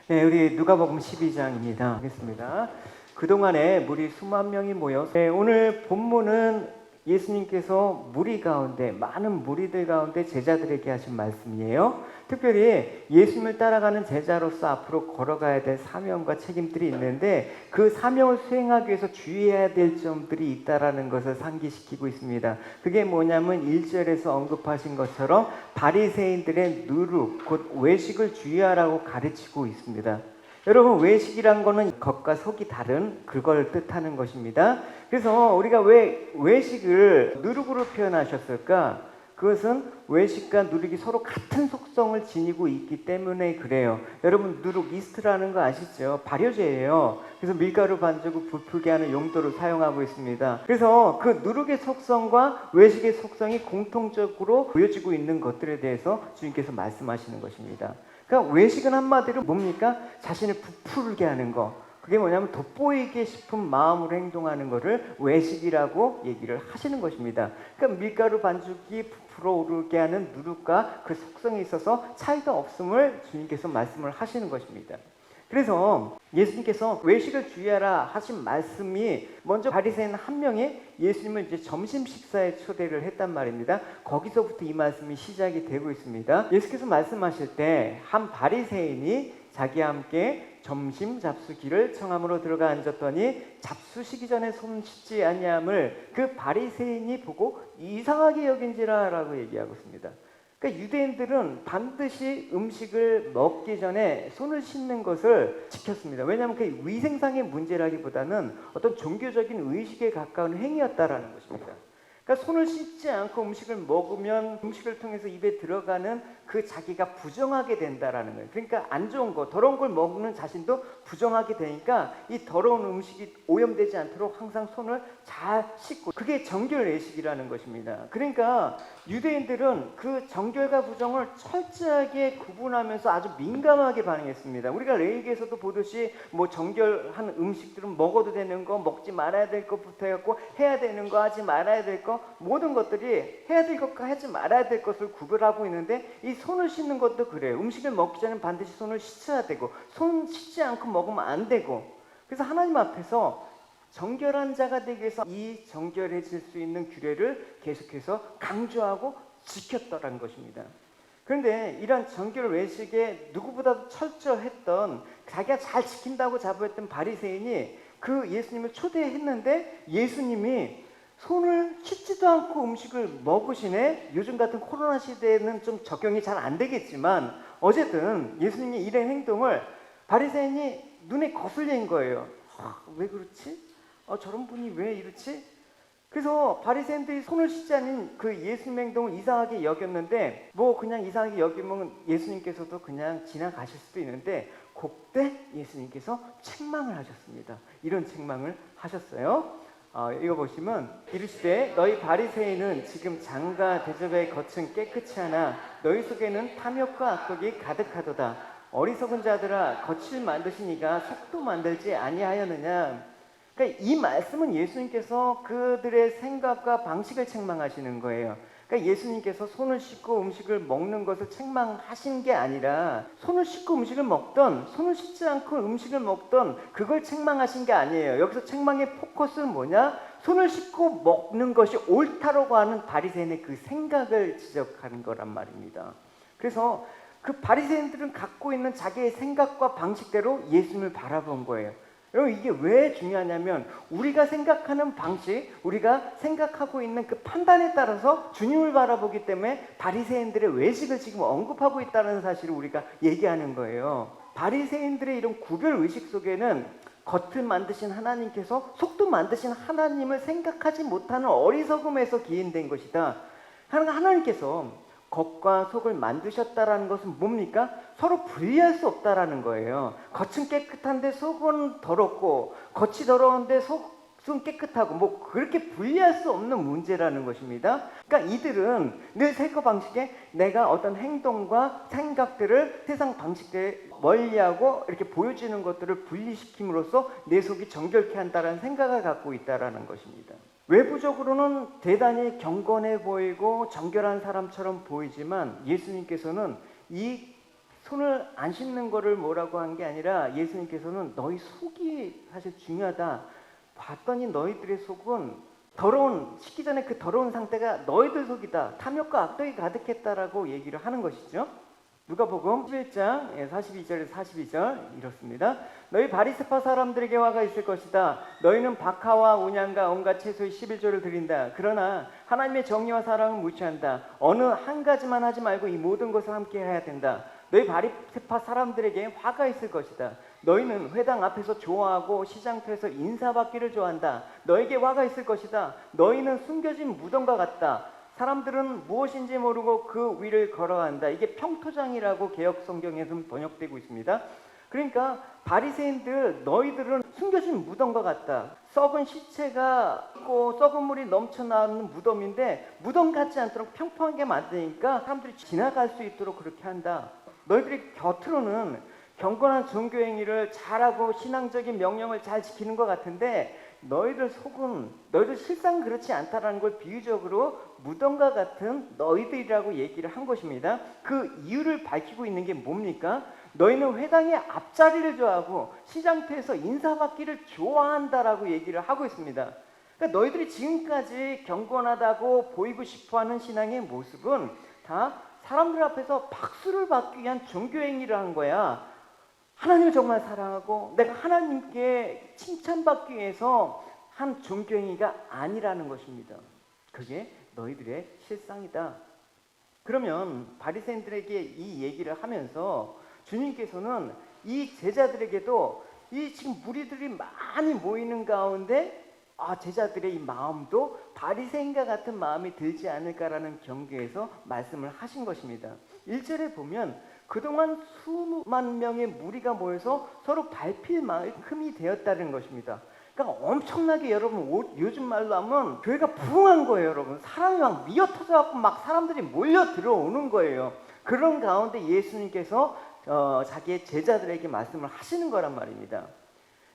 네, 우리 누가복음 12장입니다. 하겠습니다. 그동안에 무리 수만 명이 모여 오늘 본문은 예수님께서 무리 가운데 많은 무리들 가운데 제자들에게 하신 말씀이에요. 특별히 예수님을 따라가는 제자로서 앞으로 걸어가야 될 사명과 책임들이 있는데 그 사명을 수행하기 위해서 주의해야 될 점들이 있다라는 것을 상기시키고 있습니다. 그게 뭐냐면 1절에서 언급하신 것처럼 바리새인들의 누룩, 곧 외식을 주의하라고 가르치고 있습니다. 여러분, 외식이란 거는 겉과 속이 다른 그걸 뜻하는 것입니다. 그래서 우리가 왜 외식을 누룩으로 표현하셨을까? 그것은 외식과 누룩이 서로 같은 속성을 지니고 있기 때문에 그래요. 여러분, 누룩 이스트라는 거 아시죠? 발효제예요. 그래서 밀가루 반죽을 부풀게 하는 용도로 사용하고 있습니다. 그래서 그 누룩의 속성과 외식의 속성이 공통적으로 보여지고 있는 것들에 대해서 주님께서 말씀하시는 것입니다. 그러니까 외식은 한마디로 뭡니까? 자신을 부풀게 하는 거. 그게 뭐냐면 돋보이게 싶은 마음으로 행동하는 것을 외식이라고 얘기를 하시는 것입니다. 그러니까 밀가루 반죽이 부풀어 오르게 하는 누룩과 그 속성에 있어서 차이가 없음을 주님께서 말씀을 하시는 것입니다. 그래서 예수님께서 외식을 주의하라 하신 말씀이 먼저 바리새인 한 명이 예수님을 이제 점심 식사에 초대를 했단 말입니다. 거기서부터 이 말씀이 시작이 되고 있습니다. 예수께서 말씀하실 때 한 바리새인이 자기와 함께 점심 잡수기를 청함으로 들어가 앉았더니 잡수시기 전에 손 씻지 아니함을 그 바리새인이 보고 이상하게 여긴지라라고 얘기하고 있습니다. 그러니까 유대인들은 반드시 음식을 먹기 전에 손을 씻는 것을 지켰습니다. 왜냐하면 그 위생상의 문제라기보다는 어떤 종교적인 의식에 가까운 행위였다라는 것입니다. 그러니까 손을 씻지 않고 음식을 먹으면 음식을 통해서 입에 들어가는 그 자기가 부정하게 된다라는 거예요. 그러니까 안 좋은 거, 더러운 걸 먹는 자신도 부정하게 되니까 이 더러운 음식이 오염되지 않도록 항상 손을 잘 씻고, 그게 정결 외식이라는 것입니다. 그러니까 유대인들은 그 정결과 부정을 철저하게 구분하면서 아주 민감하게 반응했습니다. 우리가 레위기에서도 보듯이 뭐 정결한 음식들은 먹어도 되는 거, 먹지 말아야 될 것부터 해갖고 해야 되는 거, 하지 말아야 될 거, 모든 것들이 해야 될 것과 하지 말아야 될 것을 구별하고 있는데 이 손을 씻는 것도 그래요. 음식을 먹기 전에 반드시 손을 씻어야 되고 손 씻지 않고 먹으면 안 되고, 그래서 하나님 앞에서 정결한 자가 되기 위해서 이 정결해질 수 있는 규례를 계속해서 강조하고 지켰더라는 것입니다. 그런데 이런 정결 외식에 누구보다도 철저했던, 자기가 잘 지킨다고 자부했던 바리새인이 그 예수님을 초대했는데 예수님이 손을 씻지도 않고 음식을 먹으시네. 요즘 같은 코로나 시대에는 좀 적용이 잘 안 되겠지만 어쨌든 예수님이 이런 행동을 바리새인이 눈에 거슬린 거예요. 왜 그렇지? 저런 분이 왜 이렇지? 그래서 바리새인들이 손을 씻지 않은 그 예수님 행동을 이상하게 여겼는데, 뭐 그냥 이상하게 여기면 예수님께서도 그냥 지나가실 수도 있는데 그때 예수님께서 책망을 하셨습니다. 이런 책망을 하셨어요. 이거 보시면 이르시되 너희 바리새인은 지금 장과 대접에 겉은 깨끗이 하나 너희 속에는 탐욕과 악독이 가득하도다. 어리석은 자들아, 겉을 만드시니가 속도 만들지 아니하였느냐. 그러니까 이 말씀은 예수님께서 그들의 생각과 방식을 책망하시는 거예요. 그러니까 예수님께서 손을 씻고 음식을 먹는 것을 책망하신 게 아니라 손을 씻고 음식을 먹던 손을 씻지 않고 음식을 먹던 그걸 책망하신 게 아니에요. 여기서 책망의 포커스는 뭐냐? 손을 씻고 먹는 것이 옳다라고 하는 바리새인의 그 생각을 지적하는 거란 말입니다. 그래서 그 바리새인들은 갖고 있는 자기의 생각과 방식대로 예수님을 바라본 거예요. 여러분, 이게 왜 중요하냐면 우리가 생각하는 방식, 우리가 생각하고 있는 그 판단에 따라서 주님을 바라보기 때문에 바리새인들의 외식을 지금 언급하고 있다는 사실을 우리가 얘기하는 거예요. 바리새인들의 이런 구별 의식 속에는 겉을 만드신 하나님께서 속도 만드신 하나님을 생각하지 못하는 어리석음에서 기인된 것이다. 하나님께서 겉과 속을 만드셨다라는 것은 뭡니까? 서로 분리할 수 없다라는 거예요. 겉은 깨끗한데 속은 더럽고, 겉이 더러운데 속은 깨끗하고, 뭐 그렇게 분리할 수 없는 문제라는 것입니다. 그러니까 이들은 늘 생각 방식에 내가 어떤 행동과 생각들을 세상 방식에 멀리하고 이렇게 보여지는 것들을 분리시킴으로써 내 속이 정결케 한다는 생각을 갖고 있다라는 것입니다. 외부적으로는 대단히 경건해 보이고 정결한 사람처럼 보이지만 예수님께서는 이 손을 안 씻는 거를 뭐라고 한 게 아니라 예수님께서는 너희 속이 사실 중요하다. 봤더니 너희들의 속은 씻기 전에 그 더러운 상태가 너희들 속이다. 탐욕과 악독이 가득했다라고 얘기를 하는 것이죠. 누가복음 11장 42절에서 42절 이렇습니다. 너희 바리새파 사람들에게 화가 있을 것이다. 너희는 박하와 온양과 온갖 채소의 11조를 드린다. 그러나 하나님의 정의와 사랑은 무시한다. 어느 한 가지만 하지 말고 이 모든 것을 함께 해야 된다. 너희 바리새파 사람들에게 화가 있을 것이다. 너희는 회당 앞에서 좋아하고 시장터에서 인사받기를 좋아한다. 너에게 화가 있을 것이다. 너희는 숨겨진 무덤과 같다. 사람들은 무엇인지 모르고 그 위를 걸어간다. 이게 평토장이라고 개역 성경에서는 번역되고 있습니다. 그러니까 바리새인들 너희들은 숨겨진 무덤과 같다. 썩은 시체가 있고 썩은 물이 넘쳐나오는 무덤인데 무덤 같지 않도록 평평하게 만드니까 사람들이 지나갈 수 있도록 그렇게 한다. 너희들이 겉으로는 경건한 종교 행위를 잘하고 신앙적인 명령을 잘 지키는 것 같은데 너희들 실상 그렇지 않다라는 걸 비유적으로 무덤과 같은 너희들이라고 얘기를 한 것입니다. 그 이유를 밝히고 있는 게 뭡니까? 너희는 회당의 앞자리를 좋아하고 시장터에서 인사받기를 좋아한다라고 얘기를 하고 있습니다. 그러니까 너희들이 지금까지 경건하다고 보이고 싶어하는 신앙의 모습은 다 사람들 앞에서 박수를 받기 위한 종교 행위를 한 거야. 하나님을 정말 사랑하고 내가 하나님께 칭찬받기 위해서 한 종교 행위가 아니라는 것입니다. 그게 너희들의 실상이다. 그러면 바리새인들에게 이 얘기를 하면서 주님께서는 이 제자들에게도 이 지금 무리들이 많이 모이는 가운데 제자들의 이 마음도 바리새인과 같은 마음이 들지 않을까라는 경계에서 말씀을 하신 것입니다. 1절에 보면 그동안 수만 명의 무리가 모여서 서로 밟힐 만큼이 되었다는 것입니다. 그러니까 엄청나게 여러분 요즘 말로 하면 교회가 부흥한 거예요. 여러분 사람이 막 미어터져갖고 막 사람들이 몰려 들어오는 거예요. 그런 가운데 예수님께서 자기의 제자들에게 말씀을 하시는 거란 말입니다.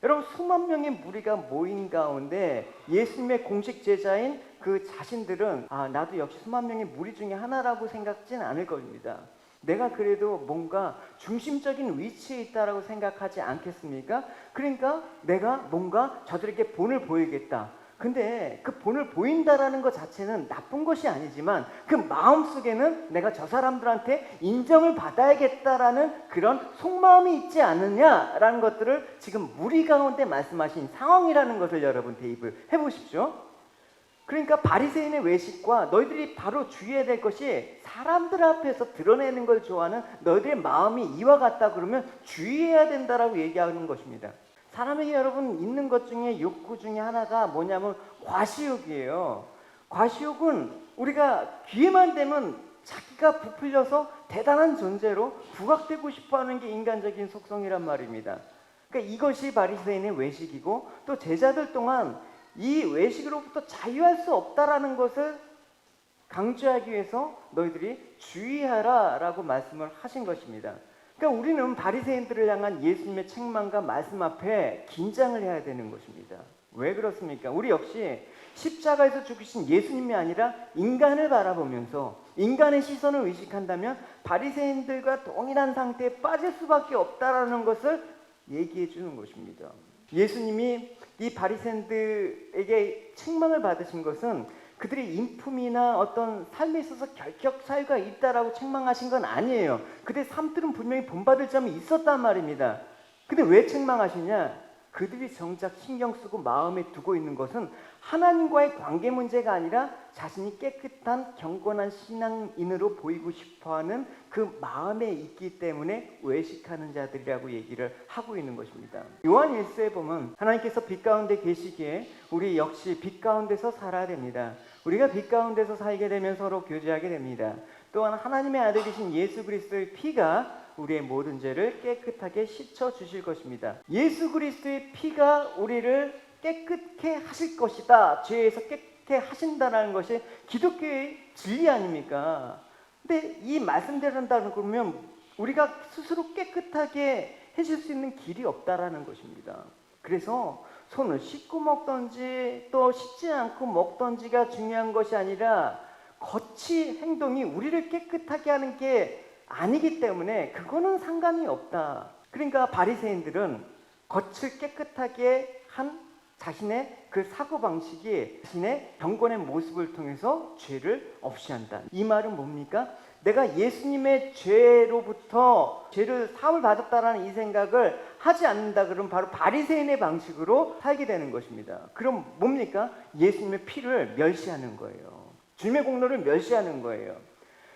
여러분 수만 명의 무리가 모인 가운데 예수님의 공식 제자인 그 자신들은 나도 역시 수만 명의 무리 중에 하나라고 생각하진 않을 겁니다. 내가 그래도 뭔가 중심적인 위치에 있다라고 생각하지 않겠습니까? 그러니까 내가 뭔가 저들에게 본을 보이겠다. 근데 그 본을 보인다라는 것 자체는 나쁜 것이 아니지만 그 마음속에는 내가 저 사람들한테 인정을 받아야겠다라는 그런 속마음이 있지 않느냐라는 것들을 지금 무리 가운데 말씀하신 상황이라는 것을 여러분 대입을 해보십시오. 그러니까 바리새인의 외식과 너희들이 바로 주의해야 될 것이 사람들 앞에서 드러내는 걸 좋아하는 너희들의 마음이 이와 같다 그러면 주의해야 된다라고 얘기하는 것입니다. 사람에게 여러분 있는 것 중에 욕구 중에 하나가 뭐냐면 과시욕이에요. 과시욕은 우리가 기회만 되면 자기가 부풀려서 대단한 존재로 부각되고 싶어하는 게 인간적인 속성이란 말입니다. 그러니까 이것이 바리새인의 외식이고 또 제자들 동안 이 외식으로부터 자유할 수 없다라는 것을 강조하기 위해서 너희들이 주의하라라고 말씀을 하신 것입니다. 그러니까 우리는 바리새인들을 향한 예수님의 책망과 말씀 앞에 긴장을 해야 되는 것입니다. 왜 그렇습니까? 우리 역시 십자가에서 죽으신 예수님이 아니라 인간을 바라보면서 인간의 시선을 의식한다면 바리새인들과 동일한 상태에 빠질 수밖에 없다라는 것을 얘기해 주는 것입니다. 예수님이 이 바리새인들에게 책망을 받으신 것은 그들의 인품이나 어떤 삶에 있어서 결격 사유가 있다라고 책망하신 건 아니에요. 그들의 삶들은 분명히 본받을 점이 있었단 말입니다. 근데 왜 책망하시냐? 그들이 정작 신경 쓰고 마음에 두고 있는 것은 하나님과의 관계 문제가 아니라 자신이 깨끗한 경건한 신앙인으로 보이고 싶어하는 그 마음에 있기 때문에 외식하는 자들이라고 얘기를 하고 있는 것입니다. 요한 1서에 보면 하나님께서 빛 가운데 계시기에 우리 역시 빛 가운데서 살아야 됩니다. 우리가 빛 가운데서 살게 되면 서로 교제하게 됩니다. 또한 하나님의 아들이신 예수 그리스도의 피가 우리의 모든 죄를 깨끗하게 씻어 주실 것입니다. 예수 그리스도의 피가 우리를 깨끗게 하실 것이다. 죄에서 깨끗게 하신다는 것이 기독교의 진리 아닙니까? 근데 이 말씀대로 한다는 그러면 우리가 스스로 깨끗하게 해줄 수 있는 길이 없다라는 것입니다. 그래서 손을 씻고 먹던지 또 씻지 않고 먹던지가 중요한 것이 아니라 거치 행동이 우리를 깨끗하게 하는 게 아니기 때문에 그거는 상관이 없다. 그러니까 바리새인들은 겉을 깨끗하게 한 자신의 그 사고방식이 자신의 경건의 모습을 통해서 죄를 없이 한다. 이 말은 뭡니까? 내가 예수님의 죄로부터 죄를 사함을 받았다라는 이 생각을 하지 않는다 그러면 바로 바리새인의 방식으로 살게 되는 것입니다. 그럼 뭡니까? 예수님의 피를 멸시하는 거예요. 주님의 공로를 멸시하는 거예요.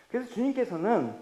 그래서 주님께서는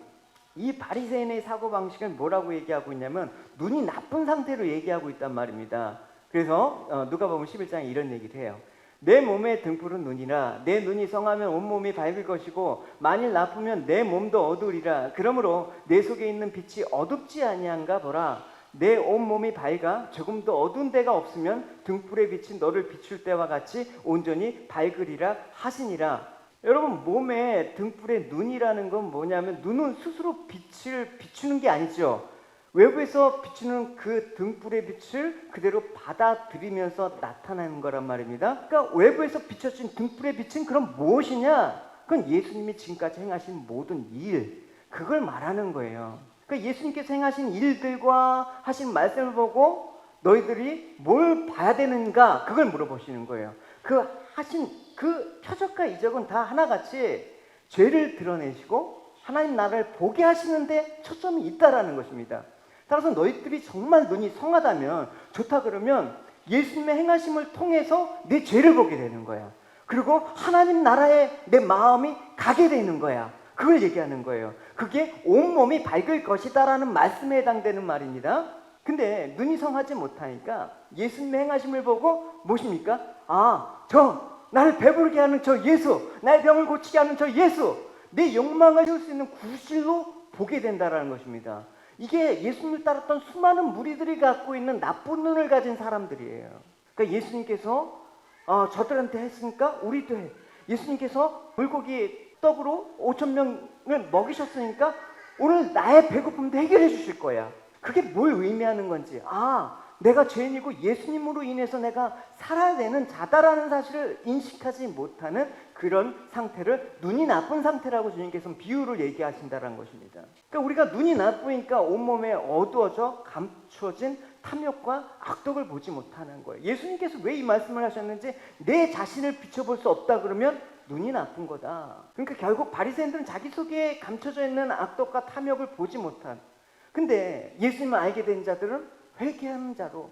이 바리새인의 사고방식을 뭐라고 얘기하고 있냐면 눈이 나쁜 상태로 얘기하고 있단 말입니다. 그래서 누가복음 11장에 이런 얘기를 해요. 내 몸의 등불은 눈이라. 내 눈이 성하면 온몸이 밝을 것이고 만일 나쁘면 내 몸도 어두우리라. 그러므로 내 속에 있는 빛이 어둡지 아니한가 보라. 내 온몸이 밝아 조금도 어두운 데가 없으면 등불의 빛이 너를 비출 때와 같이 온전히 밝으리라 하시니라. 여러분, 몸에 등불의 눈이라는 건 뭐냐면 눈은 스스로 빛을 비추는 게 아니죠. 외부에서 비추는 그 등불의 빛을 그대로 받아들이면서 나타나는 거란 말입니다. 그러니까 외부에서 비춰진 등불의 빛은 그럼 무엇이냐? 그건 예수님이 지금까지 행하신 모든 일, 그걸 말하는 거예요. 그러니까 예수님께서 행하신 일들과 하신 말씀을 보고 너희들이 뭘 봐야 되는가? 그걸 물어보시는 거예요. 그 하신 그 표적과 이적은 다 하나같이 죄를 드러내시고 하나님 나라를 보게 하시는데 초점이 있다라는 것입니다. 따라서 너희들이 정말 눈이 성하다면, 좋다 그러면 예수님의 행하심을 통해서 내 죄를 보게 되는 거야. 그리고 하나님 나라에 내 마음이 가게 되는 거야. 그걸 얘기하는 거예요. 그게 온몸이 밝을 것이다라는 말씀에 해당되는 말입니다. 근데 눈이 성하지 못하니까 예수님의 행하심을 보고 무엇입니까? 나를 배부르게 하는 저 예수, 나의 병을 고치게 하는 저 예수, 내 욕망을 채울 수 있는 구실로 보게 된다라는 것입니다. 이게 예수님을 따랐던 수많은 무리들이 갖고 있는 나쁜 눈을 가진 사람들이에요. 그러니까 예수님께서 저들한테 했으니까 우리도 해. 예수님께서 물고기 떡으로 5,000명을 먹이셨으니까 오늘 나의 배고픔도 해결해 주실 거야. 그게 뭘 의미하는 건지, 내가 죄인이고 예수님으로 인해서 내가 살아야 되는 자다라는 사실을 인식하지 못하는 그런 상태를 눈이 나쁜 상태라고 주님께서는 비유를 얘기하신다는 것입니다. 그러니까 우리가 눈이 나쁘니까 온몸에 어두워져 감춰진 탐욕과 악독을 보지 못하는 거예요. 예수님께서 왜 이 말씀을 하셨는지, 내 자신을 비춰볼 수 없다 그러면 눈이 나쁜 거다. 그러니까 결국 바리새인들은 자기 속에 감춰져 있는 악독과 탐욕을 보지 못한, 근데 예수님을 알게 된 자들은 회개하는 자로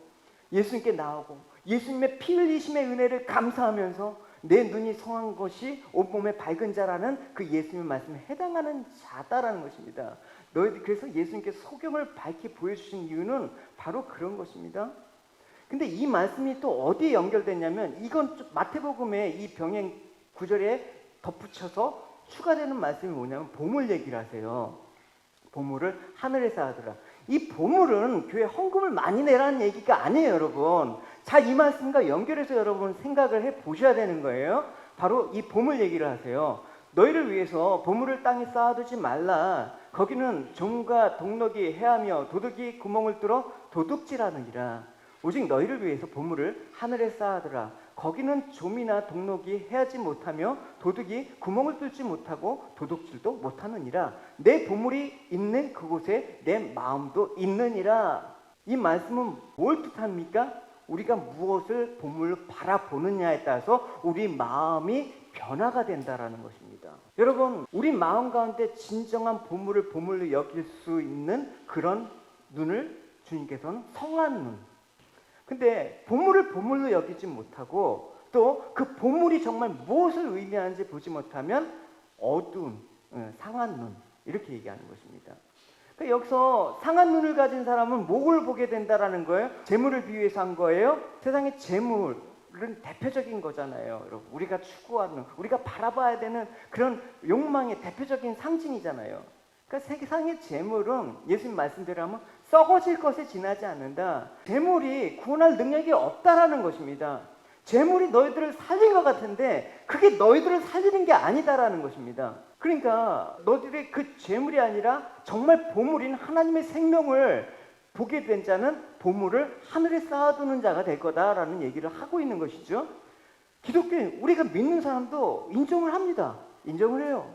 예수님께 나오고 예수님의 피 흘리심의 은혜를 감사하면서 내 눈이 성한 것이 온몸에 밝은 자라는 그 예수님의 말씀에 해당하는 자다라는 것입니다. 너희들, 그래서 예수님께서 소경을 밝게 보여주신 이유는 바로 그런 것입니다. 근데 이 말씀이 또 어디에 연결되냐면, 이건 마태복음의 이 병행 구절에 덧붙여서 추가되는 말씀이 뭐냐면 보물 얘기를 하세요. 보물을 하늘에 쌓아두라. 이 보물은 교회 헌금을 많이 내라는 얘기가 아니에요, 여러분. 자, 이 말씀과 연결해서 여러분 생각을 해 보셔야 되는 거예요. 바로 이 보물 얘기를 하세요. 너희를 위해서 보물을 땅에 쌓아두지 말라. 거기는 종과 동럭이 해하며 도둑이 구멍을 뚫어 도둑질하느니라. 오직 너희를 위해서 보물을 하늘에 쌓아두라. 거기는 좀이나 동록이 해하지 못하며 도둑이 구멍을 뚫지 못하고 도둑질도 못하느니라. 내 보물이 있는 그곳에 내 마음도 있느니라. 이 말씀은 뭘 뜻합니까? 우리가 무엇을 보물로 바라보느냐에 따라서 우리 마음이 변화가 된다라는 것입니다. 여러분, 우리 마음 가운데 진정한 보물을 보물로 여길 수 있는 그런 눈을 주님께서는 성한 눈, 근데 보물을 보물로 여기지 못하고 또 그 보물이 정말 무엇을 의미하는지 보지 못하면 어두운 상한 눈, 이렇게 얘기하는 것입니다. 그러니까 여기서 상한 눈을 가진 사람은 뭘 보게 된다라는 거예요? 재물을 비유해서 한 거예요. 세상의 재물은 대표적인 거잖아요. 여러분, 우리가 추구하는, 우리가 바라봐야 되는 그런 욕망의 대표적인 상징이잖아요. 그러니까 세상의 재물은 예수님 말씀대로 하면 썩어질 것에 지나지 않는다. 재물이 구원할 능력이 없다라는 것입니다. 재물이 너희들을 살린 것 같은데 그게 너희들을 살리는 게 아니다라는 것입니다. 그러니까 너희들의 그 재물이 아니라 정말 보물인 하나님의 생명을 보게 된 자는 보물을 하늘에 쌓아두는 자가 될 거다라는 얘기를 하고 있는 것이죠. 기독교인, 우리가 믿는 사람도 인정을 합니다. 인정을 해요.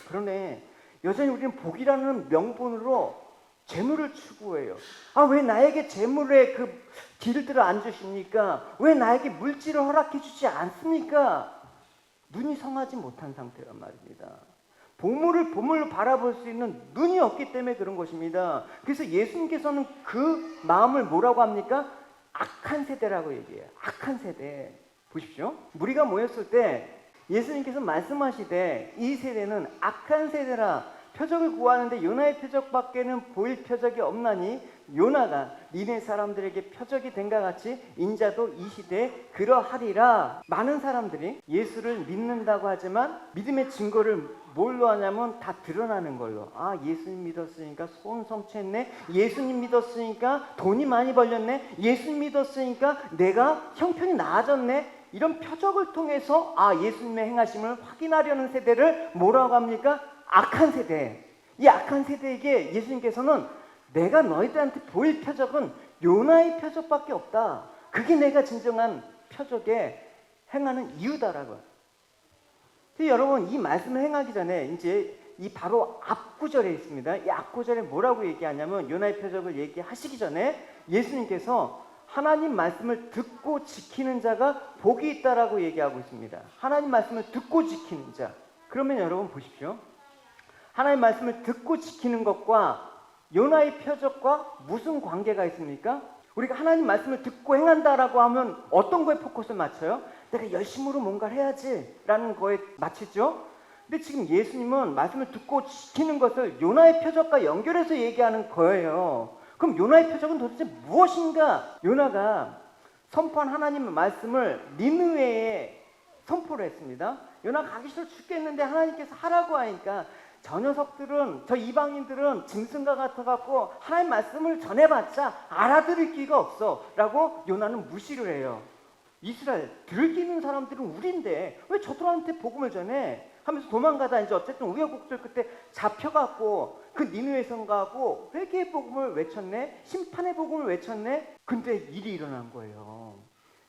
그러네, 여전히 우리는 복이라는 명분으로 재물을 추구해요. 아, 왜 나에게 재물의 그 길들을 안 주십니까? 왜 나에게 물질을 허락해 주지 않습니까? 눈이 성하지 못한 상태란 말입니다. 보물로 바라볼 수 있는 눈이 없기 때문에 그런 것입니다. 그래서 예수님께서는 그 마음을 뭐라고 합니까? 악한 세대라고 얘기해요. 악한 세대. 보십시오. 무리가 모였을 때 예수님께서 말씀하시되 이 세대는 악한 세대라, 표적을 구하는데 요나의 표적밖에는 보일 표적이 없나니 요나가 니네 사람들에게 표적이 된가 같이 인자도 이 시대에 그러하리라. 많은 사람들이 예수를 믿는다고 하지만 믿음의 증거를 뭘로 하냐면 다 드러나는 걸로. 아, 예수님 믿었으니까 소원 성취했네. 예수님 믿었으니까 돈이 많이 벌렸네. 예수님 믿었으니까 내가 형편이 나아졌네. 이런 표적을 통해서 예수님의 행하심을 확인하려는 세대를 뭐라고 합니까? 악한 세대. 이 악한 세대에게 예수님께서는 내가 너희들한테 보일 표적은 요나의 표적밖에 없다. 그게 내가 진정한 표적에 행하는 이유다라고. 여러분, 이 말씀을 행하기 전에 이제 이 바로 앞구절에 있습니다. 이 앞구절에 뭐라고 얘기하냐면 요나의 표적을 얘기하시기 전에 예수님께서 하나님 말씀을 듣고 지키는 자가 복이 있다라고 얘기하고 있습니다. 하나님 말씀을 듣고 지키는 자. 그러면 여러분 보십시오. 하나님 말씀을 듣고 지키는 것과 요나의 표적과 무슨 관계가 있습니까? 우리가 하나님 말씀을 듣고 행한다라고 하면 어떤 거에 포커스를 맞춰요? 내가 열심으로 뭔가를 해야지라는 거에 맞추죠. 근데 지금 예수님은 말씀을 듣고 지키는 것을 요나의 표적과 연결해서 얘기하는 거예요. 그럼 요나의 표적은 도대체 무엇인가? 요나가 선포한 하나님의 말씀을 니느웨에 선포를 했습니다. 요나가 가기 싫어 죽겠는데 하나님께서 하라고 하니까 저 녀석들은, 저 이방인들은 짐승과 같아갖고 하나님 말씀을 전해봤자 알아들을 기가 없어 라고 요나는 무시를 해요. 이스라엘, 들을 기 있는 사람들은 우린데 왜 저들한테 복음을 전해? 하면서 도망가다 이제 어쨌든 우여곡절 끝에 잡혀갖고 그 니느웨 성가하고 회개의 복음을 외쳤네? 심판의 복음을 외쳤네? 근데 일이 일어난 거예요.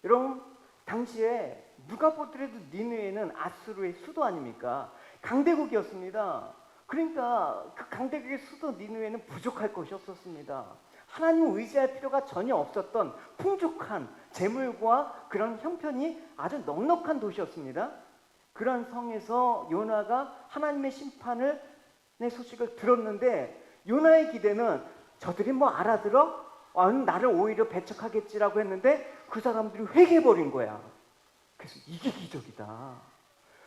여러분, 당시에 누가 보더라도 니느웨는 아수르의 수도 아닙니까? 강대국이었습니다. 그러니까 그 강대국의 수도 니느웨는 부족할 것이 없었습니다. 하나님을 의지할 필요가 전혀 없었던 풍족한 재물과 그런 형편이 아주 넉넉한 도시였습니다. 그런 성에서 요나가 하나님의 심판의 소식을 들었는데 요나의 기대는 저들이 뭐 알아들어? 나를 오히려 배척하겠지라고 했는데 그 사람들이 회개해버린 거야. 그래서 이게 기적이다.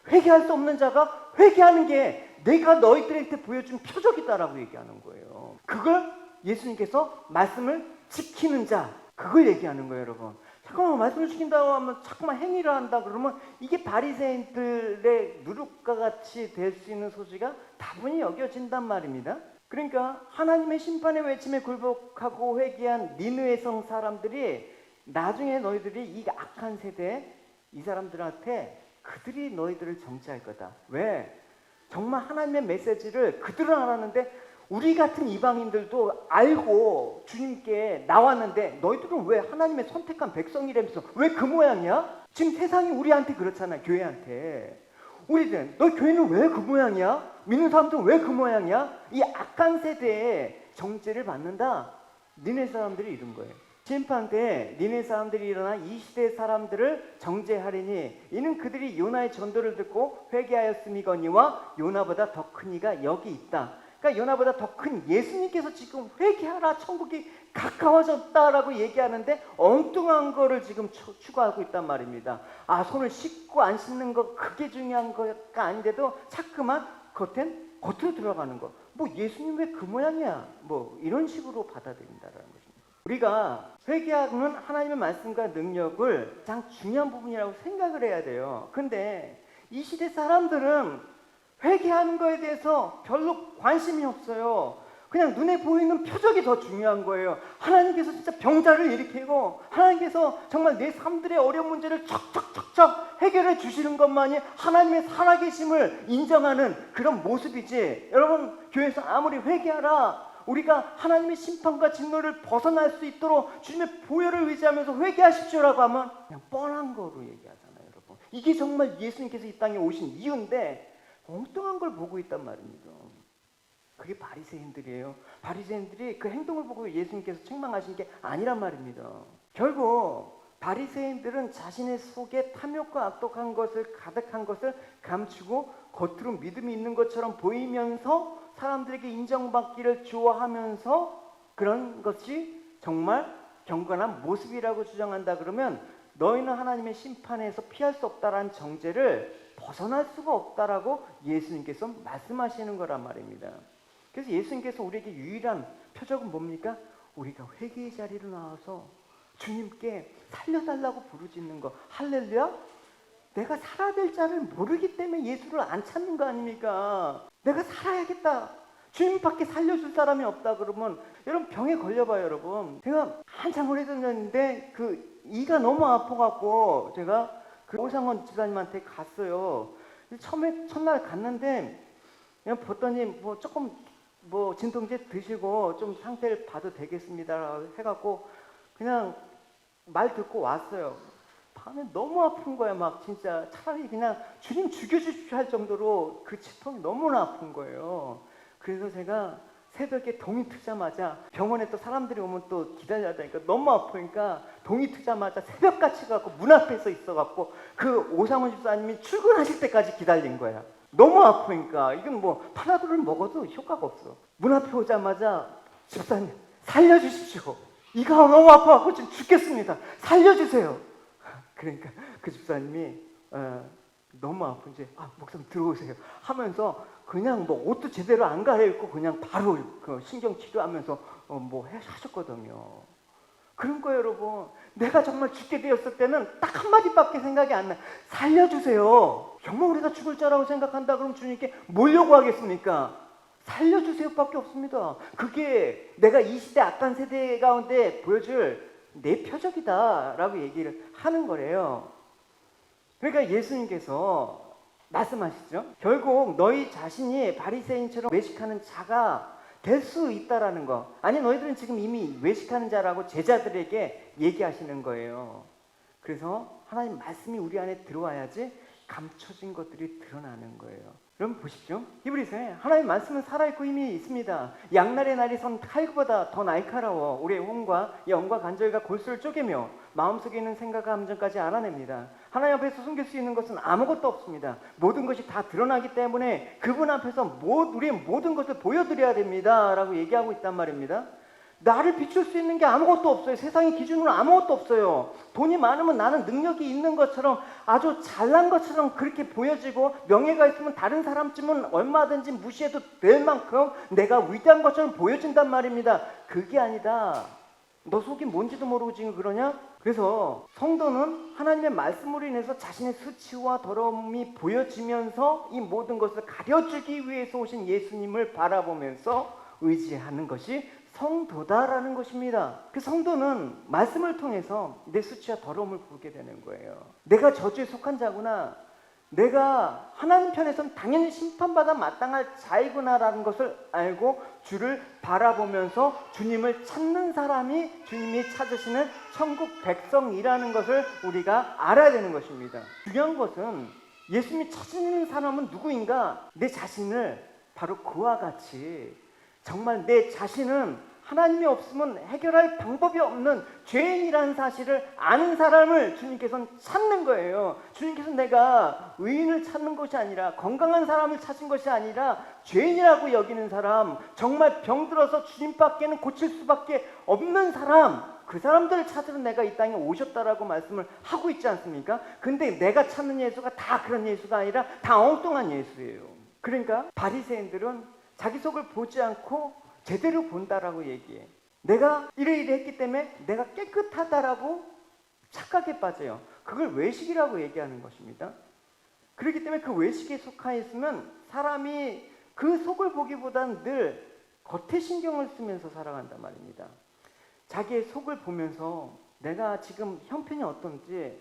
회개할 수 없는 자가 회개하는 게 내가 너희들한테 보여준 표적이다라고 얘기하는 거예요. 그걸 예수님께서 말씀을 지키는 자, 그걸 얘기하는 거예요, 여러분. 잠깐만, 말씀을 지킨다고 하면 자꾸만 행위를 한다 그러면 이게 바리새인들의 누룩과 같이 될 수 있는 소지가 다분히 여겨진단 말입니다. 그러니까 하나님의 심판의 외침에 굴복하고 회개한 니느웨 성 사람들이 나중에 너희들이 이 악한 세대 이 사람들한테 그들이 너희들을 정죄할 거다. 왜? 정말 하나님의 메시지를 그들은 알았는데 우리 같은 이방인들도 알고 주님께 나왔는데 너희들은 왜 하나님의 선택한 백성이라면서 왜 그 모양이야? 지금 세상이 우리한테 그렇잖아. 교회한테. 우리들 너 교회는 왜 그 모양이야? 믿는 사람들은 왜 그 모양이야? 이 악한 세대에 정죄를 받는다. 니네 사람들이 이런 거예요. 심판 때 니네 사람들이 일어나 이 시대 사람들을 정죄하리니 이는 그들이 요나의 전도를 듣고 회개하였음이거니와 요나보다 더 큰 이가 여기 있다. 그러니까 요나보다 더 큰 예수님께서 지금 회개하라, 천국이 가까워졌다라고 얘기하는데 엉뚱한 거를 지금 추구하고 있단 말입니다. 손을 씻고 안 씻는 거 그게 중요한 거가 아닌데도 자꾸만 겉으로 들어가는 거. 뭐 예수님 왜 그 모양이야? 뭐 이런 식으로 받아들인다라는 것입니다. 우리가 회개하는 하나님의 말씀과 능력을 가장 중요한 부분이라고 생각을 해야 돼요. 근데 이 시대 사람들은 회개하는 거에 대해서 별로 관심이 없어요. 그냥 눈에 보이는 표적이 더 중요한 거예요. 하나님께서 진짜 병자를 일으키고 하나님께서 정말 내 삶들의 어려운 문제를 척척척척 해결해 주시는 것만이 하나님의 살아계심을 인정하는 그런 모습이지. 여러분, 교회에서 아무리 회개하라, 우리가 하나님의 심판과 진노를 벗어날 수 있도록 주님의 보혈을 의지하면서 회개하십시오라고 하면 그냥 뻔한 거로 얘기하잖아요, 여러분. 이게 정말 예수님께서 이 땅에 오신 이유인데 엉뚱한 걸 보고 있단 말입니다. 그게 바리새인들이에요. 바리새인들이 그 행동을 보고 예수님께서 책망하신 게 아니란 말입니다. 결국 바리새인들은 자신의 속에 탐욕과 악독한 것을 가득한 것을 감추고 겉으로 믿음이 있는 것처럼 보이면서 사람들에게 인정받기를 좋아하면서 그런 것이 정말 경건한 모습이라고 주장한다 그러면 너희는 하나님의 심판에서 피할 수 없다라는 정죄를 벗어날 수가 없다라고 예수님께서 말씀하시는 거란 말입니다. 그래서 예수님께서 우리에게 유일한 표적은 뭡니까? 우리가 회개의 자리로 나와서 주님께 살려달라고 부르짖는 거. 할렐루야? 내가 살아야 될 자를 모르기 때문에 예수를 안 찾는 거 아닙니까? 내가 살아야겠다. 주님밖에 살려줄 사람이 없다 그러면 여러분 병에 걸려봐요. 여러분 제가 한참 오래전인데 그 이가 너무 아파갖고 제가 그 오상원 집사님한테 갔어요. 처음에 첫날 갔는데 그냥 봤더니 뭐 조금 뭐 진통제 드시고 좀 상태를 봐도 되겠습니다 해갖고 그냥 말 듣고 왔어요. 밤에 너무 아픈 거야. 막 진짜 차라리 그냥 주님 죽여주십시오 할 정도로 그 치통이 너무나 아픈 거예요. 그래서 제가 새벽에 동이 트자마자 병원에 또 사람들이 오면 또 기다려야 되니까 너무 아프니까 동이 트자마자 새벽같이 가고 문 앞에서 있어갖고 그 오상훈 집사님이 출근하실 때까지 기다린 거야. 너무 아프니까 이건 뭐 파라돌을 먹어도 효과가 없어. 문 앞에 오자마자 집사님 살려주십시오. 이가 너무 아파갖고 지금 죽겠습니다. 살려주세요. 그러니까 그 집사님이 너무 아픈지 목사님 들어오세요 하면서 그냥 뭐 옷도 제대로 안 갈아입고 그냥 바로 그 신경 치료하면서 뭐 하셨거든요. 그런 거예요, 여러분. 내가 정말 죽게 되었을 때는 딱 한마디밖에 생각이 안 나. 살려주세요. 정말 우리가 죽을 자라고 생각한다 그러면 주님께 뭐려고 하겠습니까? 살려주세요밖에 없습니다. 그게 내가 이 시대 악한 세대 가운데 보여줄 내 표적이다라고 얘기를 하는 거래요. 그러니까 예수님께서 말씀하시죠. 결국 너희 자신이 바리새인처럼 외식하는 자가 될 수 있다라는 거. 아니 너희들은 지금 이미 외식하는 자라고 제자들에게 얘기하시는 거예요. 그래서 하나님 말씀이 우리 안에 들어와야지 감춰진 것들이 드러나는 거예요. 여러분 보십시오. 히브리서에 하나님 말씀은 살아있고 힘이 있습니다. 양날의 날이 선 칼보다 더 날카로워 우리의 혼과 영과 간절과 골수를 쪼개며 마음속에 있는 생각과 감정까지 알아냅니다. 하나님 앞에서 숨길 수 있는 것은 아무것도 없습니다. 모든 것이 다 드러나기 때문에 그분 앞에서 우리의 모든 것을 보여드려야 됩니다 라고 얘기하고 있단 말입니다. 나를 비출 수 있는 게 아무것도 없어요. 세상의 기준으로 아무것도 없어요. 돈이 많으면 나는 능력이 있는 것처럼 아주 잘난 것처럼 그렇게 보여지고 명예가 있으면 다른 사람쯤은 얼마든지 무시해도 될 만큼 내가 위대한 것처럼 보여진단 말입니다. 그게 아니다. 너 속이 뭔지도 모르고 지금 그러냐? 그래서 성도는 하나님의 말씀으로 인해서 자신의 수치와 더러움이 보여지면서 이 모든 것을 가려주기 위해서 오신 예수님을 바라보면서 의지하는 것이 성도다라는 것입니다. 그 성도는 말씀을 통해서 내 수치와 더러움을 보게 되는 거예요. 내가 저주에 속한 자구나. 내가 하나님 편에서는 당연히 심판받아 마땅할 자이구나라는 것을 알고 주를 바라보면서 주님을 찾는 사람이 주님이 찾으시는 천국 백성이라는 것을 우리가 알아야 되는 것입니다. 중요한 것은 예수님이 찾는 사람은 누구인가? 내 자신을 바로 그와 같이 정말 내 자신은 하나님이 없으면 해결할 방법이 없는 죄인이라는 사실을 아는 사람을 주님께서는 찾는 거예요. 주님께서는 내가 의인을 찾는 것이 아니라 건강한 사람을 찾은 것이 아니라 죄인이라고 여기는 사람, 정말 병들어서 주님밖에는 고칠 수밖에 없는 사람, 그 사람들을 찾으러 내가 이 땅에 오셨다라고 말씀을 하고 있지 않습니까? 근데 내가 찾는 예수가 다 그런 예수가 아니라 다 엉뚱한 예수예요. 그러니까 바리새인들은 자기 속을 보지 않고 제대로 본다라고 얘기해. 내가 이래 했기 때문에 내가 깨끗하다라고 착각에 빠져요. 그걸 외식이라고 얘기하는 것입니다. 그렇기 때문에 그 외식에 속해 있으면 사람이 그 속을 보기보다는 늘 겉에 신경을 쓰면서 살아간단 말입니다. 자기의 속을 보면서 내가 지금 형편이 어떤지,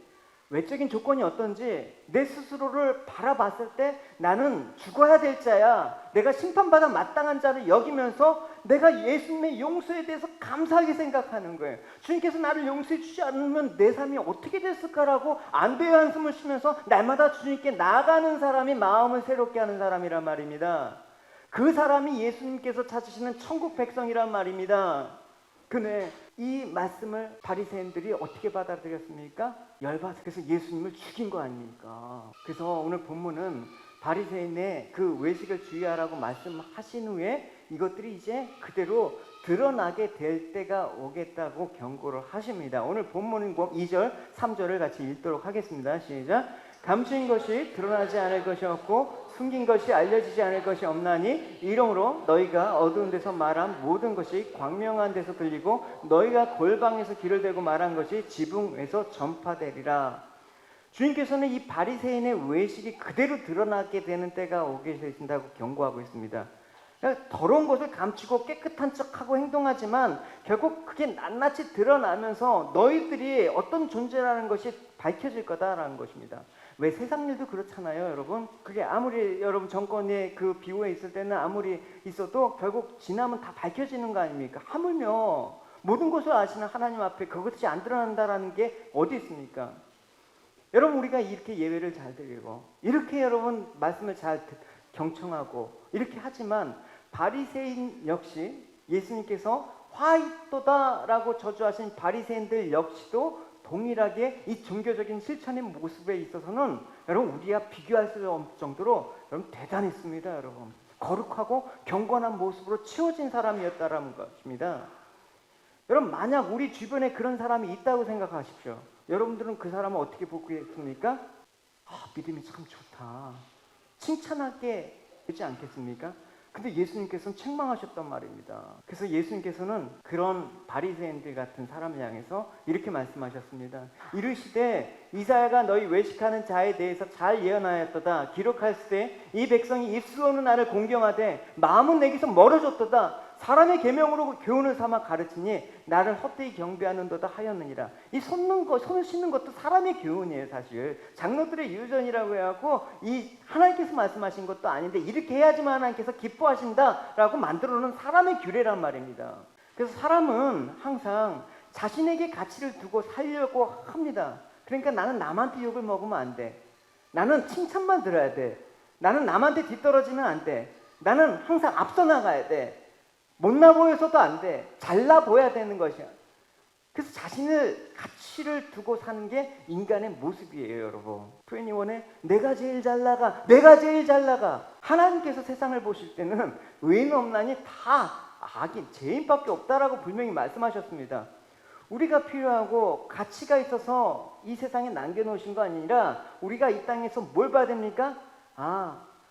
외적인 조건이 어떤지 내 스스로를 바라봤을 때 나는 죽어야 될 자야. 내가 심판받아 마땅한 자를 여기면서 내가 예수님의 용서에 대해서 감사하게 생각하는 거예요. 주님께서 나를 용서해 주지 않으면 내 삶이 어떻게 됐을까라고 안도의 한숨을 쉬면서 날마다 주님께 나아가는 사람이 마음을 새롭게 하는 사람이란 말입니다. 그 사람이 예수님께서 찾으시는 천국 백성이란 말입니다. 근데 이 말씀을 바리새인들이 어떻게 받아들였습니까? 열받아서 그래서 예수님을 죽인 거 아닙니까? 그래서 오늘 본문은 바리새인의 그 외식을 주의하라고 말씀하신 후에 이것들이 이제 그대로 드러나게 될 때가 오겠다고 경고를 하십니다. 오늘 본문은 2절, 3절을 같이 읽도록 하겠습니다. 시작. 감추인 것이 드러나지 않을 것이 없고 숨긴 것이 알려지지 않을 것이 없나니 이러므로 너희가 어두운 데서 말한 모든 것이 광명한 데서 들리고 너희가 골방에서 귀를 대고 말한 것이 지붕에서 전파되리라. 주님께서는 이 바리새인의 외식이 그대로 드러나게 되는 때가 오게 되신다고 경고하고 있습니다. 그러니까 더러운 것을 감추고 깨끗한 척하고 행동하지만 결국 그게 낱낱이 드러나면서 너희들이 어떤 존재라는 것이 밝혀질 거다라는 것입니다. 왜 세상 일도 그렇잖아요, 여러분. 그게 아무리 여러분 정권의 그 비호에 있을 때는 아무리 있어도 결국 지나면 다 밝혀지는 거 아닙니까? 하물며 모든 것을 아시는 하나님 앞에 그것이 안 드러난다라는 게 어디 있습니까? 여러분, 우리가 이렇게 예배를 잘 드리고 이렇게 여러분 말씀을 잘 경청하고 이렇게 하지만 바리새인 역시 예수님께서 화있도다라고 저주하신 바리새인들 역시도 동일하게 이 종교적인 실천의 모습에 있어서는 여러분 우리와 비교할 수 없을 정도로 여러분 대단했습니다. 여러분 거룩하고 경건한 모습으로 채워진 사람이었다라는 것입니다. 여러분 만약 우리 주변에 그런 사람이 있다고 생각하십시오. 여러분들은 그 사람을 어떻게 보겠습니까? 믿음이 참 좋다. 칭찬하게 되지 않겠습니까? 근데 예수님께서는 책망하셨단 말입니다. 그래서 예수님께서는 그런 바리새인들 같은 사람을 향해서 이렇게 말씀하셨습니다. 이르시되 이사야가 너희 외식하는 자에 대해서 잘 예언하였도다. 기록했을 때 이 백성이 입술로는 나를 공경하되 마음은 내게서 멀어졌도다. 사람의 계명으로 교훈을 삼아 가르치니 나를 헛되이 경배하는도다 하였느니라. 이 손을 씻는 것도 사람의 교훈이에요. 사실 장로들의 유전이라고 해갖고 이 하나님께서 말씀하신 것도 아닌데 이렇게 해야지만 하나님께서 기뻐하신다라고 만들어놓은 사람의 규례란 말입니다. 그래서 사람은 항상 자신에게 가치를 두고 살려고 합니다. 그러니까 나는 남한테 욕을 먹으면 안 돼. 나는 칭찬만 들어야 돼. 나는 남한테 뒤떨어지면 안 돼. 나는 항상 앞서 나가야 돼. 못나 보여서도 안 돼. 잘나 보여야 되는 것이야. 그래서 자신을 가치를 두고 사는 게 인간의 모습이에요, 여러분. 21에 내가 제일 잘 나가, 내가 제일 잘 나가. 하나님께서 세상을 보실 때는 의인 없나니 다 악인, 죄인밖에 없다라고 분명히 말씀하셨습니다. 우리가 필요하고 가치가 있어서 이 세상에 남겨놓으신 거 아니라 우리가 이 땅에서 뭘 봐야 됩니까?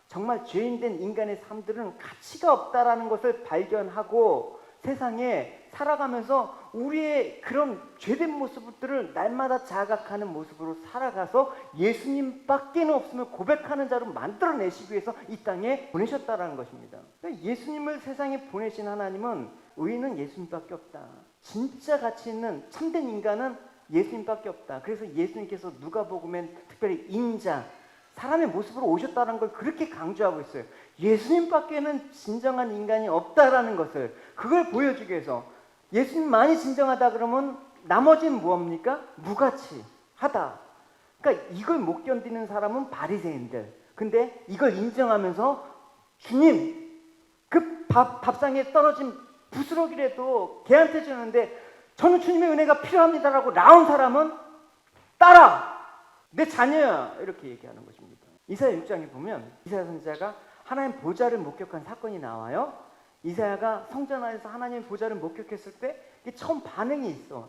정말 죄인된 인간의 삶들은 가치가 없다라는 것을 발견하고 세상에 살아가면서 우리의 그런 죄된 모습들을 날마다 자각하는 모습으로 살아가서 예수님밖에 없음을 고백하는 자로 만들어내시기 위해서 이 땅에 보내셨다라는 것입니다. 그러니까 예수님을 세상에 보내신 하나님은 의인은 예수님밖에 없다. 진짜 가치 있는 참된 인간은 예수님밖에 없다. 그래서 예수님께서 누가복음엔 특별히 인자, 사람의 모습으로 오셨다는 걸 그렇게 강조하고 있어요. 예수님밖에는 진정한 인간이 없다라는 것을 그걸 보여주기 위해서 예수님만이 진정하다 그러면 나머지는 뭐합니까? 무가치하다. 그러니까 이걸 못 견디는 사람은 바리새인들. 근데 이걸 인정하면서 주님 그 밥상에 떨어진 부스러기라도 걔한테 주는데 저는 주님의 은혜가 필요합니다라고 나온 사람은 따라 내 자녀야 이렇게 얘기하는 것입니다. 이사야 6장에 보면 이사야 선지자가 하나님 보좌를 목격한 사건이 나와요. 이사야가 성전 안에서 하나님의 보좌를 목격했을 때 처음 반응이 있어.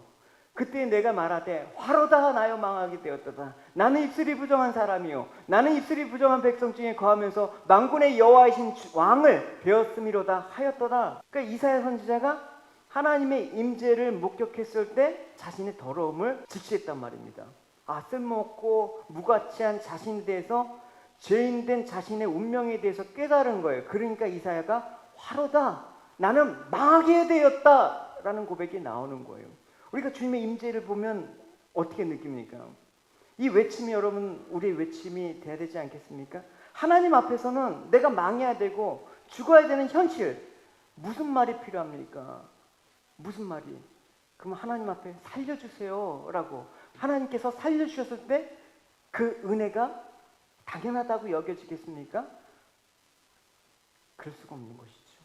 그때 내가 말하되 화로다 나여 망하게 되었도다. 나는 입술이 부정한 사람이요 나는 입술이 부정한 백성 중에 거하면서 만군의 여호와이신 왕을 배웠음이로다 하였도다. 그러니까 이사야 선지자가 하나님의 임재를 목격했을 때 자신의 더러움을 직시했단 말입니다. 쓸모없고 무가치한 자신에 대해서 죄인된 자신의 운명에 대해서 깨달은 거예요. 그러니까 이사야가 화로다 나는 망하게 되었다 라는 고백이 나오는 거예요. 우리가 주님의 임재를 보면 어떻게 느낍니까? 이 외침이 여러분 우리의 외침이 돼야 되지 않겠습니까? 하나님 앞에서는 내가 망해야 되고 죽어야 되는 현실, 무슨 말이 필요합니까? 무슨 말이? 그럼 하나님 앞에 살려주세요 라고 하나님께서 살려주셨을 때 그 은혜가 당연하다고 여겨지겠습니까? 그럴 수가 없는 것이죠.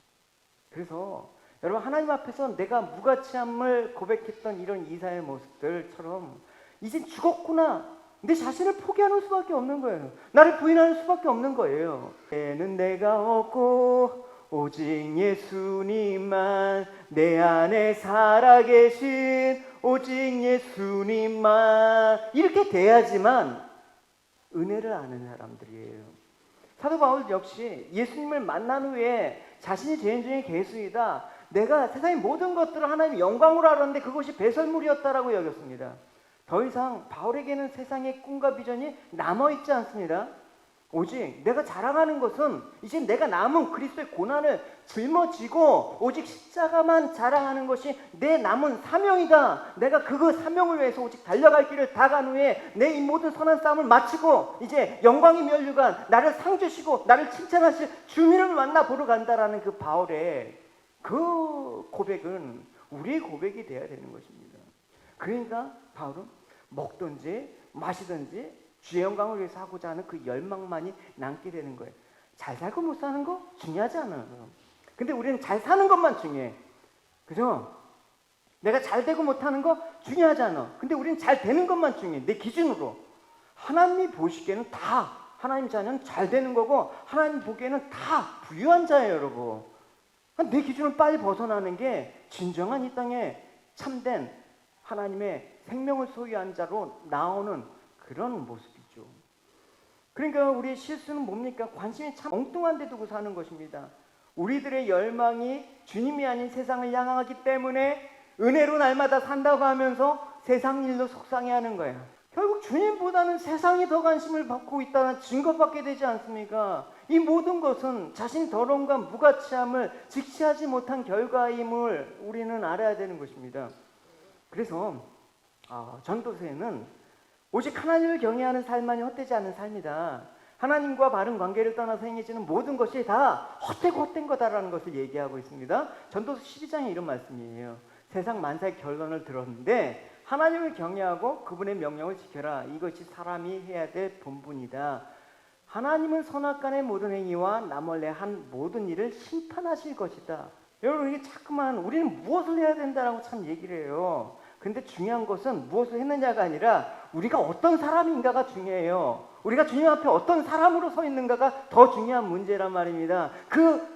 그래서 여러분, 하나님 앞에서 내가 무가치함을 고백했던 이런 이사의 모습들처럼 이제 죽었구나, 내 자신을 포기하는 수밖에 없는 거예요. 나를 부인하는 수밖에 없는 거예요. 는 내가 없고 오직 예수님만, 내 안에 살아계신 오직 예수님만, 이렇게 돼야지만 은혜를 아는 사람들이에요. 사도 바울 역시 예수님을 만난 후에 자신이 죄인 중에 괴수이다, 내가 세상의 모든 것들을 하나님의 영광으로 알았는데 그것이 배설물이었다라고 여겼습니다. 더 이상 바울에게는 세상의 꿈과 비전이 남아있지 않습니다. 오직 내가 자랑하는 것은 이제 내가 남은 그리스도의 고난을 짊어지고 오직 십자가만 자랑하는 것이 내 남은 사명이다. 내가 그 사명을 위해서 오직 달려갈 길을 다 간 후에 내 이 모든 선한 싸움을 마치고 이제 영광의 면류관, 나를 상 주시고 나를 칭찬하실 주님을 만나 보러 간다라는 그 바울의 그 고백은 우리의 고백이 되어야 되는 것입니다. 그러니까 바울은 먹든지 마시든지 주의 영광을 위해서 하고자 하는 그 열망만이 남게 되는 거예요. 잘 살고 못 사는 거 중요하지 않아요. 근데 우리는 잘 사는 것만 중요해. 그죠? 내가 잘 되고 못하는 거 중요하지 않아. 근데 우리는 잘 되는 것만 중요해. 내 기준으로. 하나님이 보시기에는 다 하나님 자녀는 잘 되는 거고 하나님 보기에는 다 부유한 자예요, 여러분. 내 기준을 빨리 벗어나는 게 진정한 이 땅에 참된 하나님의 생명을 소유한 자로 나오는 그런 모습이죠. 그러니까 우리의 실수는 뭡니까? 관심이 참 엉뚱한 데 두고 사는 것입니다. 우리들의 열망이 주님이 아닌 세상을 향하기 때문에 은혜로 날마다 산다고 하면서 세상 일로 속상해하는 거예요. 결국 주님보다는 세상이 더 관심을 받고 있다는 증거밖에 되지 않습니까? 이 모든 것은 자신의 더러움과 무가치함을 직시하지 못한 결과임을 우리는 알아야 되는 것입니다. 그래서 전도서에는 오직 하나님을 경외하는 삶만이 헛되지 않은 삶이다. 하나님과 바른 관계를 떠나서 행해지는 모든 것이 다 헛되고 헛된 거다라는 것을 얘기하고 있습니다. 전도서 12장에 이런 말씀이에요. 세상 만사의 결론을 들었는데 하나님을 경외하고 그분의 명령을 지켜라. 이것이 사람이 해야 될 본분이다. 하나님은 선악간의 모든 행위와 남몰래 한 모든 일을 심판하실 것이다. 여러분, 이게 자꾸만 우리는 무엇을 해야 된다라고 참 얘기를 해요. 근데 중요한 것은 무엇을 했느냐가 아니라 우리가 어떤 사람인가가 중요해요. 우리가 주님 앞에 어떤 사람으로 서 있는가가 더 중요한 문제란 말입니다.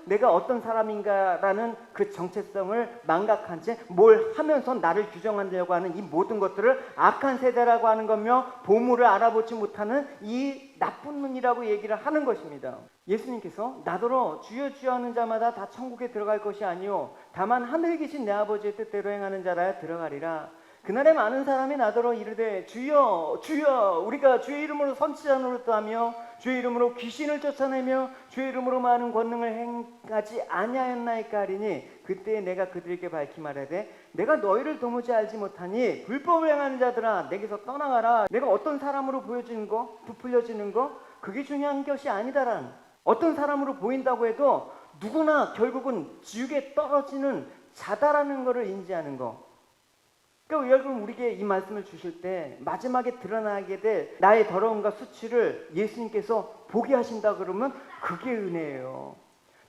내가 어떤 사람인가라는 그 정체성을 망각한 채 뭘 하면서 나를 규정하려고 하는 이 모든 것들을 악한 세대라고 하는 거며 보물을 알아보지 못하는 이 나쁜 눈이라고 얘기를 하는 것입니다. 예수님께서 나더러 주여 주여 하는 자마다 다 천국에 들어갈 것이 아니요 다만 하늘에 계신 내 아버지의 뜻대로 행하는 자라야 들어가리라. 그날에 많은 사람이 나더러 이르되 주여 주여 우리가 주의 이름으로 선지자 노릇하며 주의 이름으로 귀신을 쫓아내며 주의 이름으로 많은 권능을 행하지 아니하였나이까 하리니 그때 내가 그들에게 밝히 말하되 내가 너희를 도무지 알지 못하니 불법을 행하는 자들아 내게서 떠나가라. 내가 어떤 사람으로 보여지는 거, 부풀려지는 거 그게 중요한 것이 아니다란, 어떤 사람으로 보인다고 해도 누구나 결국은 지옥에 떨어지는 자다라는 것을 인지하는 거. 그러니까 여러분, 우리에게 이 말씀을 주실 때 마지막에 드러나게 될 나의 더러움과 수치를 예수님께서 보게 하신다 그러면 그게 은혜예요.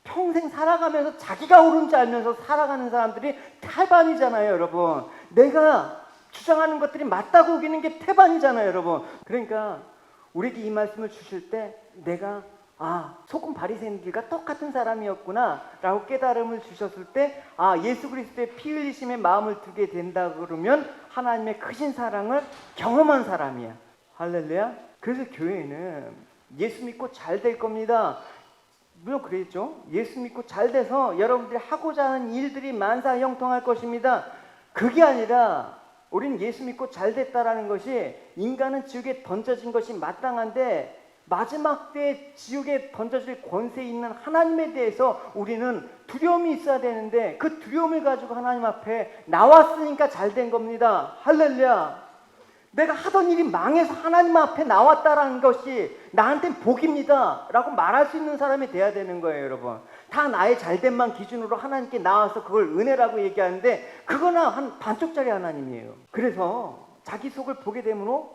평생 살아가면서 자기가 옳은지 알면서 살아가는 사람들이 태반이잖아요, 여러분. 내가 주장하는 것들이 맞다고 우기는 게 태반이잖아요, 여러분. 그러니까 우리에게 이 말씀을 주실 때 내가 속은 바리새인들과 똑같은 사람이었구나 라고 깨달음을 주셨을 때 예수 그리스도의 피 흘리심에 마음을 두게 된다 그러면 하나님의 크신 사랑을 경험한 사람이야. 할렐루야. 그래서 교회는 예수 믿고 잘 될 겁니다. 물론 그랬죠. 예수 믿고 잘 돼서 여러분들이 하고자 하는 일들이 만사형통할 것입니다. 그게 아니라 우리는 예수 믿고 잘 됐다라는 것이 인간은 지옥에 던져진 것이 마땅한데 마지막 때에 지옥에 던져질 권세 있는 하나님에 대해서 우리는 두려움이 있어야 되는데 그 두려움을 가지고 하나님 앞에 나왔으니까 잘 된 겁니다. 할렐루야. 내가 하던 일이 망해서 하나님 앞에 나왔다라는 것이 나한테는 복입니다 라고 말할 수 있는 사람이 돼야 되는 거예요, 여러분. 다 나의 잘됨만 기준으로 하나님께 나와서 그걸 은혜라고 얘기하는데 그거나 한 반쪽짜리 하나님이에요. 그래서 자기 속을 보게 되므로,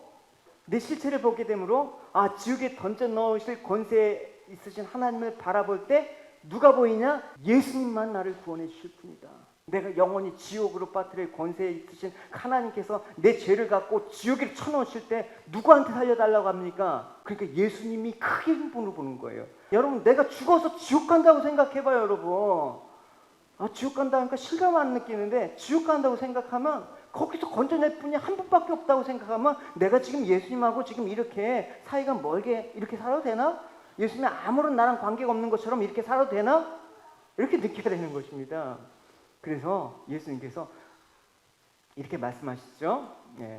내 실체를 보게 되므로 지옥에 던져 넣으실 권세 있으신 하나님을 바라볼 때 누가 보이냐? 예수님만 나를 구원해 주실 분이다. 내가 영원히 지옥으로 빠뜨릴 권세에 있으신 하나님께서 내 죄를 갖고 지옥에 쳐넣으실 때 누구한테 살려달라고 합니까? 그러니까 예수님이 크게 분을 보는 거예요. 여러분, 내가 죽어서 지옥 간다고 생각해봐요, 여러분. 지옥 간다니까 실감 안 느끼는데, 지옥 간다고 생각하면 거기서 건져낼 분이 한 분밖에 없다고 생각하면 내가 지금 예수님하고 지금 이렇게 사이가 멀게 이렇게 살아도 되나? 예수님이 아무런 나랑 관계가 없는 것처럼 이렇게 살아도 되나? 이렇게 느껴야 되는 것입니다. 그래서 예수님께서 이렇게 말씀하시죠.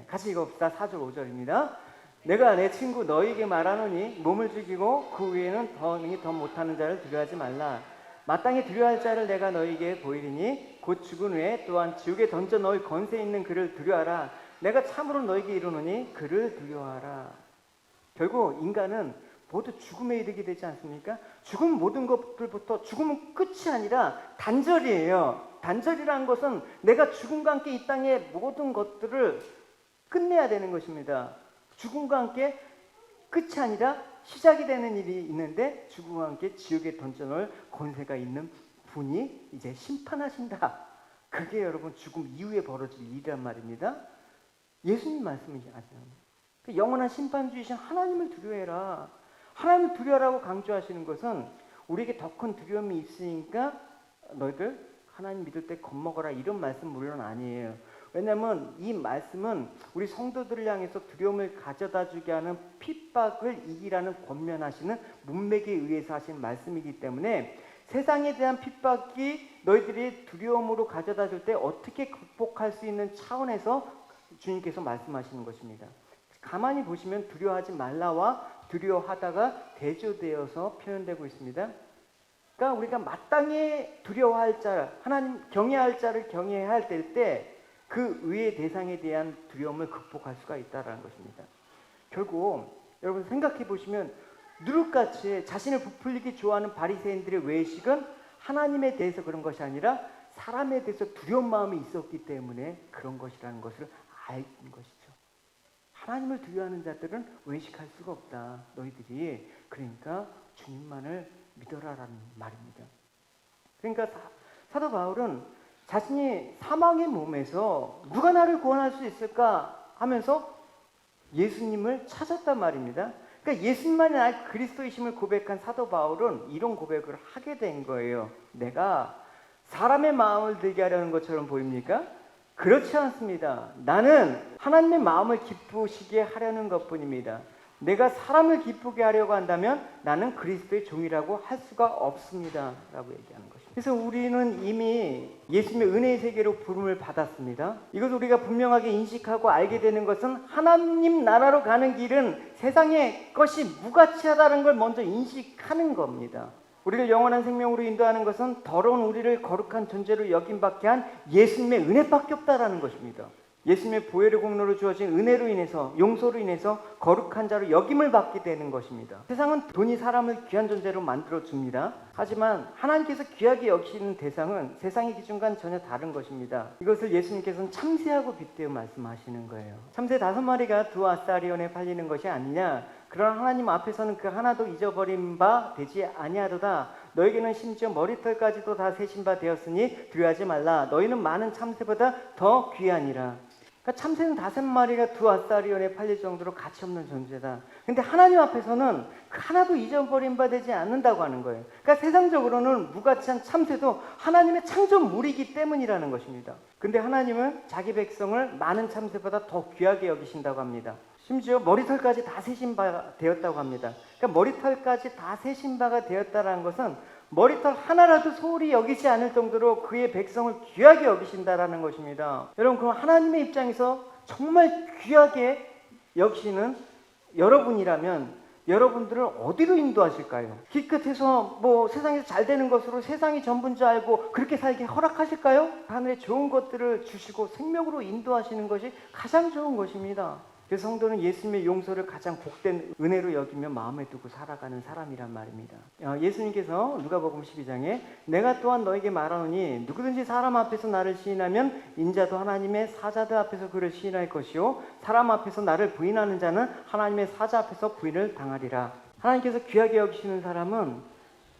같이 읽어봅시다. 4절 5절입니다. 내가 내 친구 너희에게 말하노니 몸을 죽이고 그 위에는 더 못하는 자를 두려워하지 말라. 마땅히 두려워할 자를 내가 너희에게 보이리니 곧 죽은 후에 또한 지옥에 던져 넣을 권세 있는 그를 두려워하라. 내가 참으로 너희에게 이르노니 그를 두려워하라. 결국 인간은 모두 죽음에 이르게 되지 않습니까? 죽은 모든 것들부터 죽음은 끝이 아니라 단절이에요. 단절이라는 것은 내가 죽음과 함께 이 땅의 모든 것들을 끝내야 되는 것입니다. 죽음과 함께 끝이 아니라 시작이 되는 일이 있는데 죽음과 함께 지옥에 던져놓을 권세가 있는 분이 이제 심판하신다. 그게 여러분 죽음 이후에 벌어질 일이란 말입니다. 예수님 말씀이시죠. 영원한 심판주이신 하나님을 두려워해라. 하나님을 두려워라고 강조하시는 것은 우리에게 더 큰 두려움이 있으니까 너희들 하나님 믿을 때 겁먹어라 이런 말씀 물론 아니에요. 왜냐하면 이 말씀은 우리 성도들을 향해서 두려움을 가져다 주게 하는 핍박을 이기라는 권면하시는 문맥에 의해서 하신 말씀이기 때문에 세상에 대한 핍박이 너희들이 두려움으로 가져다 줄 때 어떻게 극복할 수 있는 차원에서 주님께서 말씀하시는 것입니다. 가만히 보시면 두려워하지 말라와 두려워하다가 대조되어서 표현되고 있습니다. 그러니까 우리가 마땅히 두려워할 자, 하나님 경외할 자를 경외해야 할 때 그 의의 대상에 대한 두려움을 극복할 수가 있다는 것입니다. 결국 여러분 생각해 보시면 누룩같이 자신을 부풀리기 좋아하는 바리새인들의 외식은 하나님에 대해서 그런 것이 아니라 사람에 대해서 두려운 마음이 있었기 때문에 그런 것이라는 것을 알 것이죠. 하나님을 두려워하는 자들은 외식할 수가 없다. 너희들이 그러니까 주님만을 믿어라라는 말입니다. 그러니까 사도 바울은 자신이 사망의 몸에서 누가 나를 구원할 수 있을까 하면서 예수님을 찾았단 말입니다. 그러니까 예수님만이 나의 그리스도이심을 고백한 사도 바울은 이런 고백을 하게 된 거예요. 내가 사람의 마음을 들게 하려는 것처럼 보입니까? 그렇지 않습니다. 나는 하나님의 마음을 기쁘시게 하려는 것뿐입니다. 내가 사람을 기쁘게 하려고 한다면 나는 그리스도의 종이라고 할 수가 없습니다. 라고 얘기하는 것입니다. 그래서 우리는 이미 예수님의 은혜의 세계로 부름을 받았습니다. 이것을 우리가 분명하게 인식하고 알게 되는 것은 하나님 나라로 가는 길은 세상의 것이 무가치하다는 걸 먼저 인식하는 겁니다. 우리를 영원한 생명으로 인도하는 것은 더러운 우리를 거룩한 존재로 여김받게 한 예수님의 은혜밖에 없다라는 것입니다. 예수님의 보혈의 공로로 주어진 은혜로 인해서 용서로 인해서 거룩한 자로 여김을 받게 되는 것입니다. 세상은 돈이 사람을 귀한 존재로 만들어 줍니다. 하지만 하나님께서 귀하게 여기시는 대상은 세상의 기준과는 전혀 다른 것입니다. 이것을 예수님께서는 참새하고 빗대어 말씀하시는 거예요. 참새 5마리가 두 아사리온에 팔리는 것이 아니냐. 그러나 하나님 앞에서는 그 하나도 잊어버린 바 되지 아니하도다. 너에게는 심지어 머리털까지도 다 세신 바 되었으니 두려워하지 말라. 너희는 많은 참새보다 더 귀하니라. 그러니까 참새는 5마리가 두 아사리온에 팔릴 정도로 가치 없는 존재다. 근데 하나님 앞에서는 그 하나도 잊어버린 바 되지 않는다고 하는 거예요. 그러니까 세상적으로는 무가치한 참새도 하나님의 창조물이기 때문이라는 것입니다. 근데 하나님은 자기 백성을 많은 참새보다 더 귀하게 여기신다고 합니다. 심지어 머리털까지 다 세신 바가 되었다고 합니다. 그러니까 머리털까지 다 세신 바가 되었다는 것은 머리털 하나라도 소홀히 여기지 않을 정도로 그의 백성을 귀하게 여기신다라는 것입니다. 여러분, 그럼 하나님의 입장에서 정말 귀하게 여기시는 여러분이라면 여러분들을 어디로 인도하실까요? 길 끝에서 세상에서 잘 되는 것으로 세상이 전부인 줄 알고 그렇게 살게 허락하실까요? 하늘에 좋은 것들을 주시고 생명으로 인도하시는 것이 가장 좋은 것입니다. 그래서 성도는 예수님의 용서를 가장 복된 은혜로 여기며 마음에 두고 살아가는 사람이란 말입니다. 예수님께서 누가복음 12장에 내가 또한 너에게 말하노니 누구든지 사람 앞에서 나를 시인하면 인자도 하나님의 사자들 앞에서 그를 시인할 것이요 사람 앞에서 나를 부인하는 자는 하나님의 사자 앞에서 부인을 당하리라. 하나님께서 귀하게 여기시는 사람은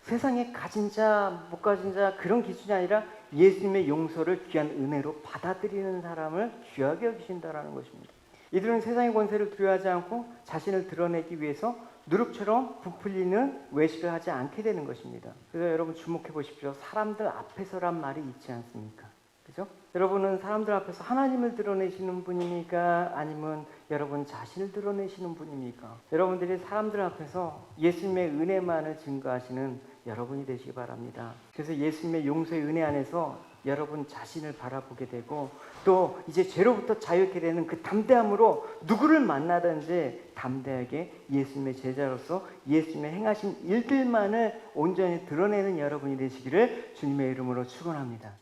세상에 가진 자, 못 가진 자 그런 기준이 아니라 예수님의 용서를 귀한 은혜로 받아들이는 사람을 귀하게 여기신다라는 것입니다. 이들은 세상의 권세를 두려워하지 않고 자신을 드러내기 위해서 누룩처럼 부풀리는 외식을 하지 않게 되는 것입니다. 그래서 여러분 주목해 보십시오. 사람들 앞에서란 말이 있지 않습니까? 그죠? 여러분은 사람들 앞에서 하나님을 드러내시는 분입니까? 아니면 여러분 자신을 드러내시는 분입니까? 여러분들이 사람들 앞에서 예수님의 은혜만을 증거하시는 여러분이 되시기 바랍니다. 그래서 예수님의 용서의 은혜 안에서 여러분 자신을 바라보게 되고 또 이제 죄로부터 자유케 되는 그 담대함으로 누구를 만나든지 담대하게 예수님의 제자로서 예수님의 행하신 일들만을 온전히 드러내는 여러분이 되시기를 주님의 이름으로 축원합니다.